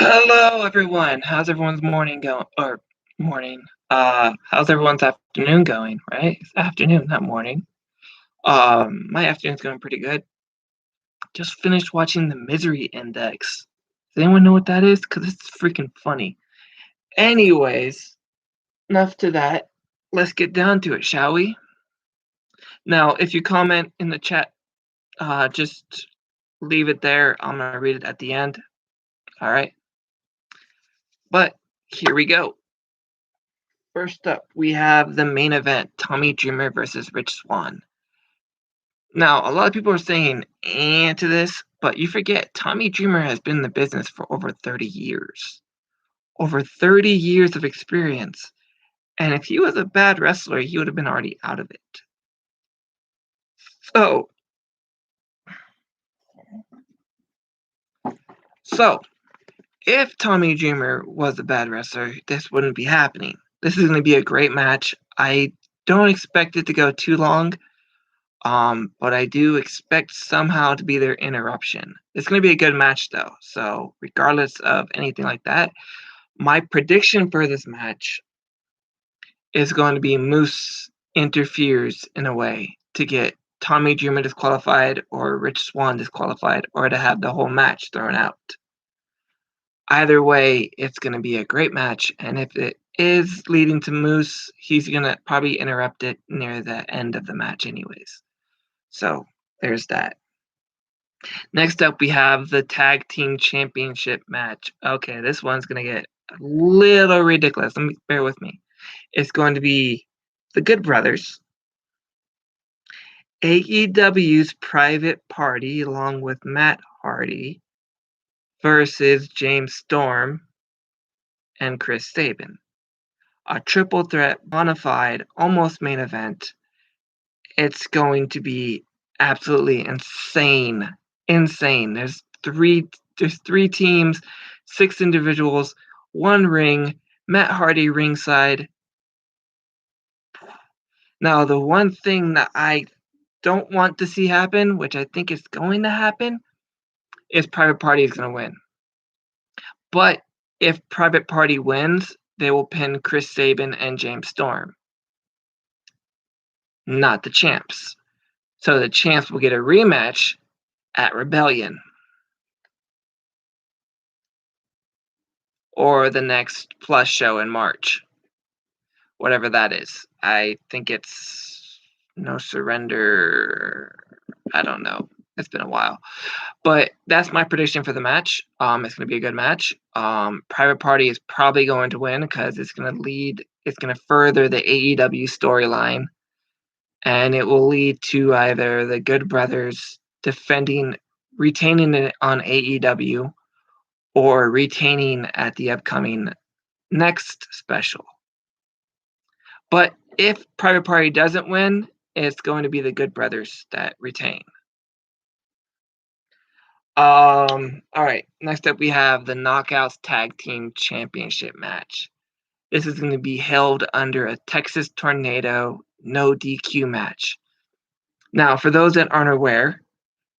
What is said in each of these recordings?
Hello, everyone. How's everyone's morning going? Or morning? How's everyone's afternoon going? Right? It's afternoon, not morning. My afternoon's going pretty good. Just finished watching the Misery Index. Does anyone know what that is? Cause it's freaking funny. Anyways, enough to that. Let's get down to it, shall we? Now, if you comment in the chat, just leave it there. I'm gonna read it at the end. All right. But here we go. First up, we have the main event, Tommy Dreamer versus Rich Swann. Now, a lot of people are saying to this, but you forget Tommy Dreamer has been in the business for over 30 years. Over 30 years of experience. And if he was a bad wrestler, he would have been already out of it. So, if Tommy Dreamer was a bad wrestler, this wouldn't be happening. This is going to be a great match. I don't expect it to go too long. But I do expect somehow to be their interruption. It's going to be a good match, though. So, regardless of anything like that, my prediction for this match is going to be Moose interferes in a way to get Tommy Dreamer disqualified or Rich Swann disqualified or to have the whole match thrown out. Either way, it's going to be a great match. And if it is leading to Moose, he's going to probably interrupt it near the end of the match, anyways. So, there's that. Next up, we have the Tag Team Championship match. Okay, this one's going to get a little ridiculous. Bear with me. It's going to be the Good Brothers, AEW's Private Party, along with Matt Hardy, versus James Storm and Chris Sabin. A triple threat, bona fide, almost main event. It's going to be absolutely insane. Insane. There's three teams, 6 individuals, 1 ring, Matt Hardy ringside. Now, the one thing that I don't want to see happen, which I think is going to happen, is Private Party is going to win. But if Private Party wins, they will pin Chris Sabin and James Storm. Not the champs. So the champs will get a rematch at Rebellion. Or the next Plus show in March. Whatever that is. I think it's No Surrender. I don't know. It's been a while. But that's my prediction for the match. It's going to be a good match. Private Party is probably going to win because it's going to further the AEW storyline. And it will lead to either the Good Brothers retaining it on AEW, or retaining at the upcoming next special. But if Private Party doesn't win, it's going to be the Good Brothers that retain. All right. Next up, we have the Knockouts Tag Team Championship match. This is going to be held under a Texas Tornado no DQ match. Now, for those that aren't aware,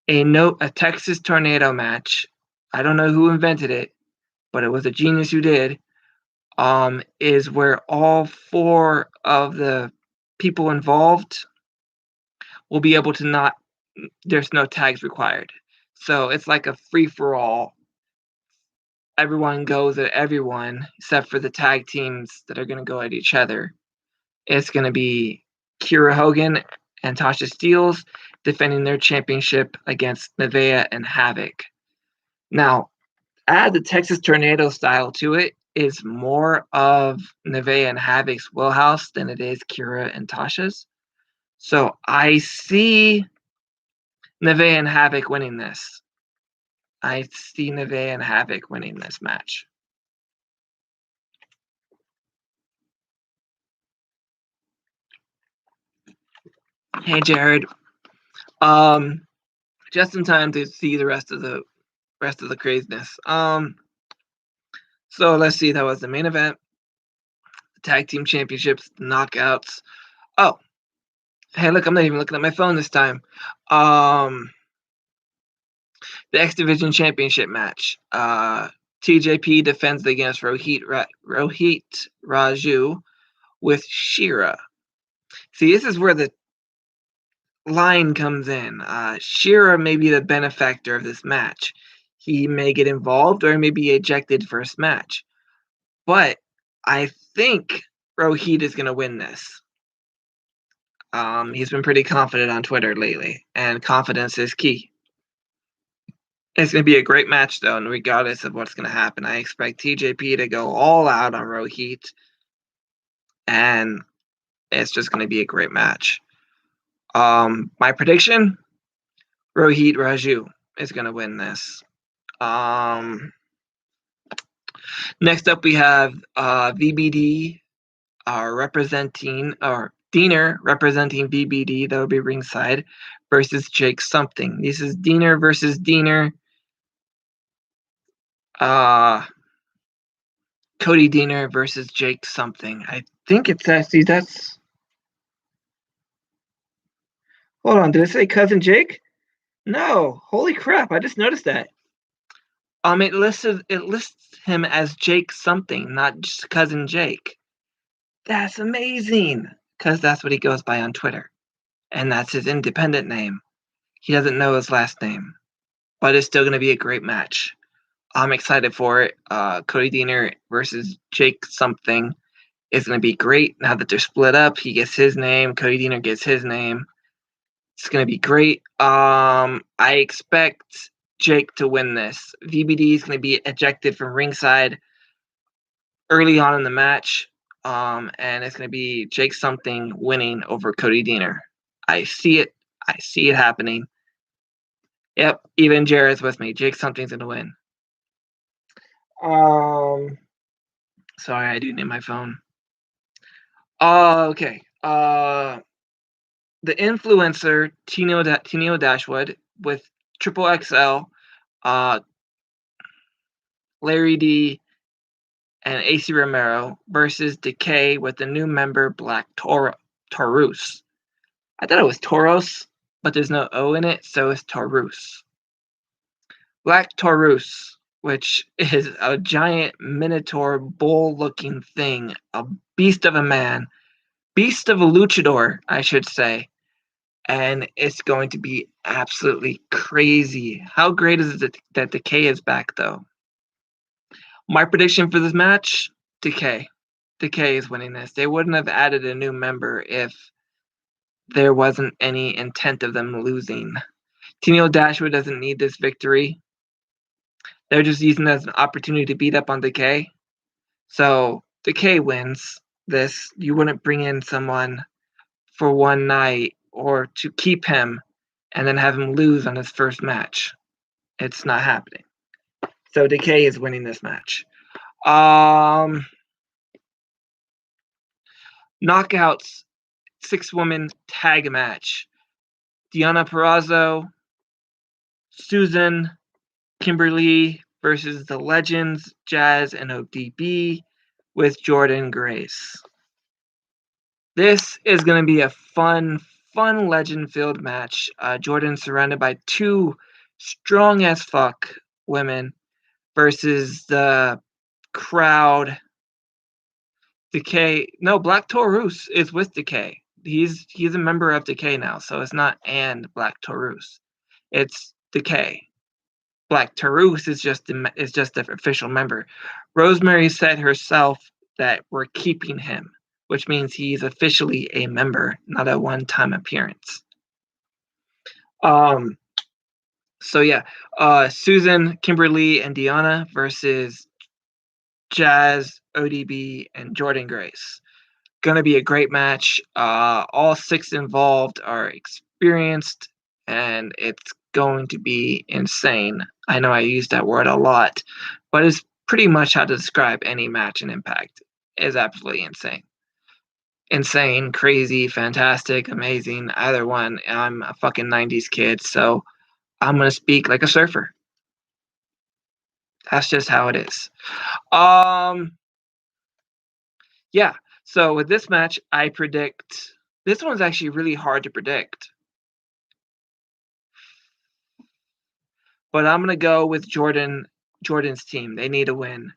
a Texas Tornado match, I don't know who invented it, but it was a genius who did, is where all 4 of the people involved will be able to there's no tags required. So it's like a free-for-all. Everyone goes at everyone except for the tag teams that are going to go at each other. It's going to be Kiera Hogan and Tasha Steelz defending their championship against Nevaeh and Havok. Now, add the Texas Tornado style to it is more of Nevaeh and Havok's wheelhouse than it is Kiera and Tasha's. So I see Nevaeh and Havok winning this. I see Nevaeh and Havok winning this match. Hey, Jared. Just in time to see the rest of the craziness. So let's see. That was the main event, the tag team championships, the knockouts. Oh, hey, look! I'm not even looking at my phone this time. The X Division Championship match. TJP defends against Rohit Raju with Shera. See, this is where the line comes in. Shera may be the benefactor of this match. He may get involved or he may be ejected first match. But I think Rohit is going to win this. He's been pretty confident on Twitter lately, and confidence is key. It's going to be a great match, though, and regardless of what's going to happen, I expect TJP to go all out on Rohit, and it's just going to be a great match. My prediction, Rohit Raju is going to win this. Next up, we have VBD Diener representing VBD. That would be ringside versus Jake something. This is Diener versus Diener. Cody Diener versus Jake something. I think it's actually that's. Hold on, did I say cousin Jake? No, holy crap! I just noticed that. It lists him as Jake something, not just cousin Jake. That's amazing, because that's what he goes by on Twitter, and that's his independent name. He doesn't know his last name, but it's still going to be a great match. I'm excited for it. Cody Diener versus Jake something is going to be great. Now that they're split up, he gets his name. Cody Diener gets his name. It's going to be great. I expect Jake to win this. VBD is going to be ejected from ringside early on in the match. And it's going to be Jake something winning over Cody Diener. I see it. I see it happening. Yep, even Jared's with me. Jake something's going to win. Sorry, I do need my phone. Okay. The influencer Tenille Dashwood with Triple XL, Larry D, and AC Romero versus DECAY with the new member Black Taurus. I thought it was Tauros, but there's no O in it, so it's Taurus. Black Taurus, which is a giant minotaur bull-looking thing, a beast of a man, beast of a luchador, I should say. And it's going to be absolutely crazy. How great is it that DECAY is back, though? My prediction for this match, DECAY. DECAY is winning this. They wouldn't have added a new member if there wasn't any intent of them losing. Tenille Dashwood doesn't need this victory. They're just using it as an opportunity to beat up on DECAY. So DECAY wins this. You wouldn't bring in someone for one night or to keep him and then have him lose on his first match. It's not happening. So DECAY is winning this match. Knockouts 6-woman tag match. Deonna Purrazzo, Susan, Kimberly versus the Legends, Jazz, and ODB with Jordynne Grace. This is going to be a fun legend-filled match. Jordynne surrounded by two strong-as-fuck women versus the crowd. DECAY. No, Black Taurus is with DECAY. He's a member of DECAY now, so it's not and Black Taurus. It's DECAY. Black Taurus is just the official member. Rosemary said herself that we're keeping him, which means he's officially a member, not a one-time appearance. So yeah, Susan, Kimberly, and Deonna versus Jazz, ODB, and Jordynne Grace. Gonna be a great match. All 6 involved are experienced, and it's going to be insane. I know I use that word a lot, but it's pretty much how to describe any match in Impact. It's absolutely insane. Insane, crazy, fantastic, amazing, either one. I'm a fucking 90s kid, so I'm going to speak like a surfer. That's just how it is. Yeah, so with this match, I predict... This one's actually really hard to predict. But I'm going to go with Jordynne Jordynne's team. They need a win.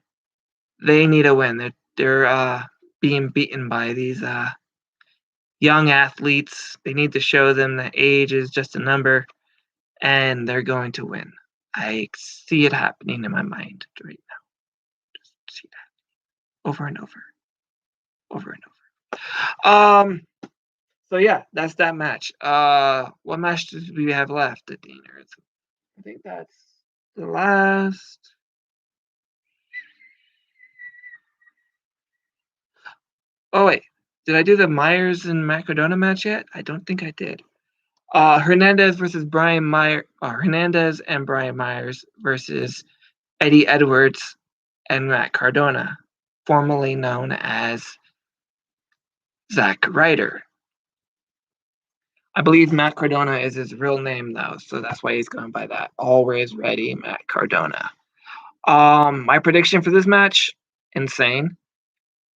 They need a win. They're being beaten by these young athletes. They need to show them that age is just a number, and they're going to win. I see it happening in my mind right now. Just see that over and over, over and over. So yeah, that's that match. What match do we have left at dinner? I think that's the last. Oh wait, did I do the Myers and Cardona match yet? I don't think I did. Hernandez versus Brian Myers. Hernandez and Brian Myers versus Eddie Edwards and Matt Cardona, formerly known as Zack Ryder. I believe Matt Cardona is his real name though, so that's why he's going by that. Always ready, Matt Cardona. My prediction for this match: insane,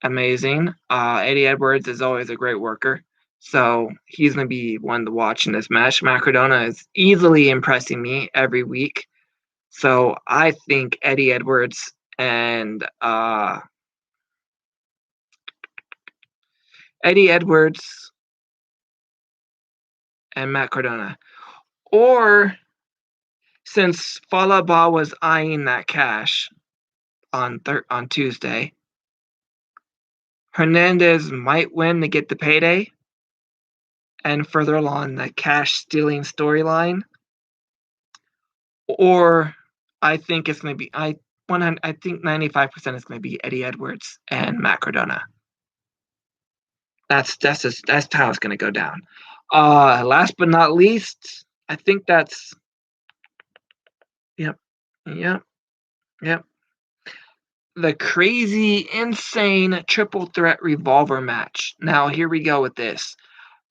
amazing. Eddie Edwards is always a great worker, so he's going to be one to watch in this match. Matt Cardona is easily impressing me every week, so I think Eddie Edwards and Matt Cardona. Or since Falaba was eyeing that cash on Tuesday, Hernandez might win to get the payday and further along the cash stealing storyline. Or I think it's going to be I think 95% is going to be Eddie Edwards and Matt Cardona. That's how it's going to go down. Last but not least, I think that's yep. The crazy, insane triple threat revolver match. Now here we go with this.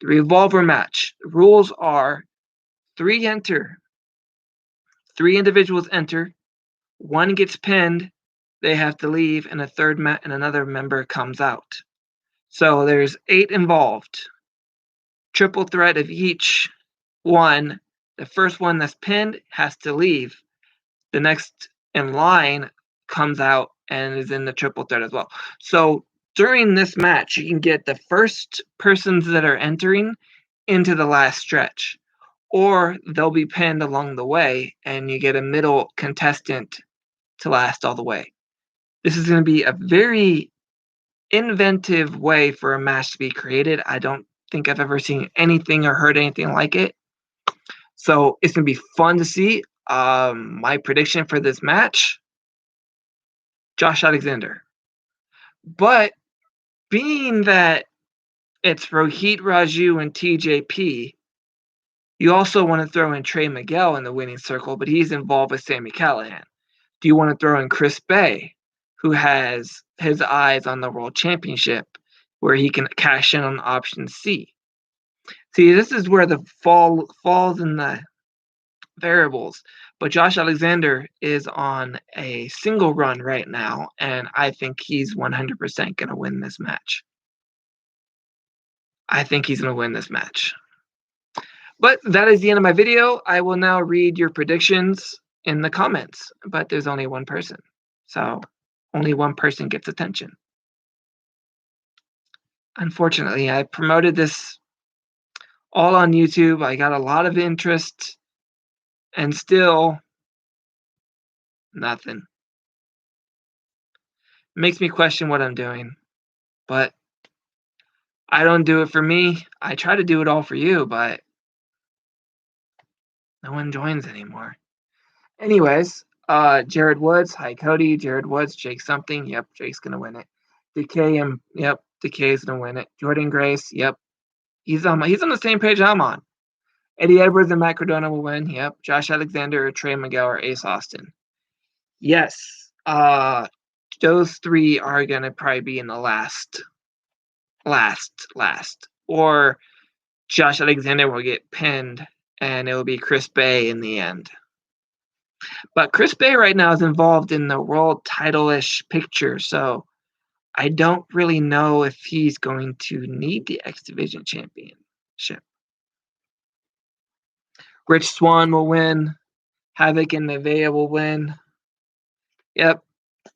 The revolver match. The rules are 3 enter. 3 individuals enter. 1 gets pinned. They have to leave, and another member comes out. So there's 8 involved. Triple threat of each one. The first one that's pinned has to leave. The next in line comes out and is in the triple threat as well. So during this match, you can get the first persons that are entering into the last stretch, or they'll be pinned along the way, and you get a middle contestant to last all the way. This is going to be a very inventive way for a match to be created. I don't think I've ever seen anything or heard anything like it. So it's going to be fun to see. My prediction for this match: Josh Alexander. But being that it's Rohit Raju and TJP, you also want to throw in Trey Miguel in the winning circle, but he's involved with Sami Callihan. Do you want to throw in Chris Bay, who has his eyes on the World Championship, where he can cash in on option C? See, this is where the falls in the variables. But Josh Alexander is on a single run right now, and I think he's 100% going to win this match. But that is the end of my video. I will now read your predictions in the comments, but there's only one person. So only one person gets attention. Unfortunately, I promoted this all on YouTube. I got a lot of interest, and still nothing. Makes me question what I'm doing, but I don't do it for me. I try to do it all for you, but no one joins anymore. Anyways, Jared Woods, hi Cody. Jared Woods, Jake something. Yep, Jake's gonna win it. DECAY, yep, DECAY's gonna win it. Jordan Grace, yep, he's on the same page I'm on. Eddie Edwards and Matt Cardona will win. Yep. Josh Alexander, Trey Miguel, or Ace Austin. Yes. Those 3 are gonna probably be in the last. Or Josh Alexander will get pinned, and it will be Chris Bay in the end. But Chris Bay right now is involved in the world title-ish picture, so I don't really know if he's going to need the X Division championship. Rich Swann will win. Havok Nevaeh will win. Yep,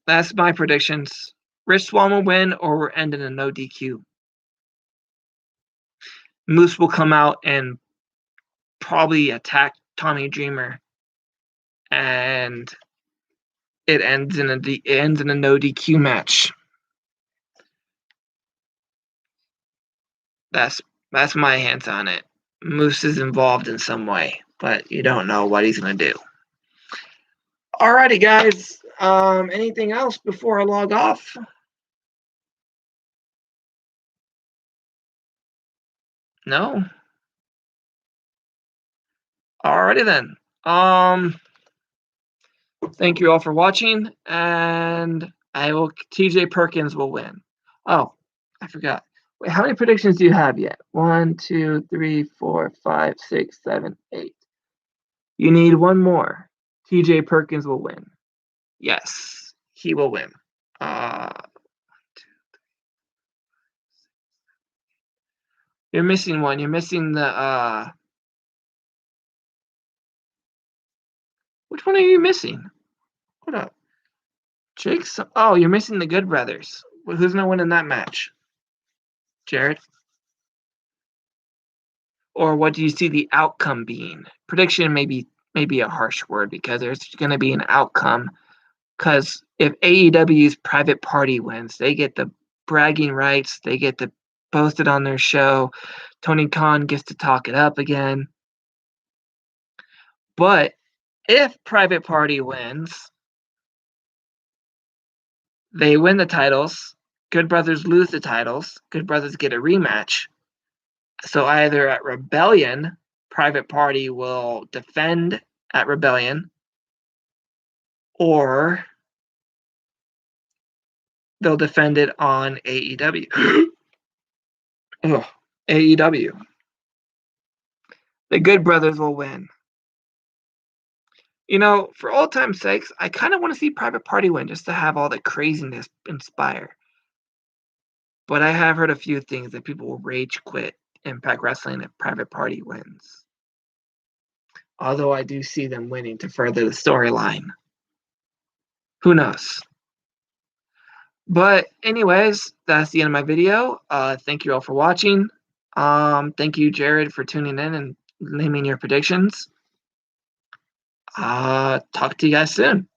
that's my predictions. Rich Swann will win, or we're ending a no DQ. Moose will come out and probably attack Tommy Dreamer, and it ends in a no DQ match. That's my hands on it. Moose is involved in some way, but you don't know what he's gonna do. Alrighty, guys. Anything else before I log off? No. Alrighty then. Thank you all for watching, and TJ Perkins will win. Oh, I forgot. Wait, how many predictions do you have yet? 1, 2, 3, 4, 5, 6, 7, 8. You need one more. TJ Perkins will win. Yes, he will win. You're missing one. You're missing the which one are you missing? Hold up. Jake's. Oh, you're missing the Good Brothers. Well, who's gonna win in that match? Jared? Or what do you see the outcome being? Prediction may be a harsh word because there's gonna be an outcome. Because if AEW's Private Party wins, they get the bragging rights. They get to post it on their show. Tony Khan gets to talk it up again. But if Private Party wins, they win the titles. Good Brothers lose the titles. Good Brothers get a rematch. So either at Rebellion, Private Party will defend at Rebellion, or they'll defend it on AEW. Ugh, AEW. The Good Brothers will win. You know, for old time's sakes, I kind of want to see Private Party win just to have all the craziness inspire. But I have heard a few things that people will rage quit Impact Wrestling if Private Party wins. Although I do see them winning to further the storyline. Who knows? But anyways, that's the end of my video. Thank you all for watching. Thank you, Jared, for tuning in and naming your predictions. Talk to you guys soon.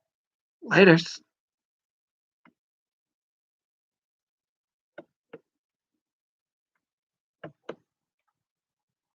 Laters.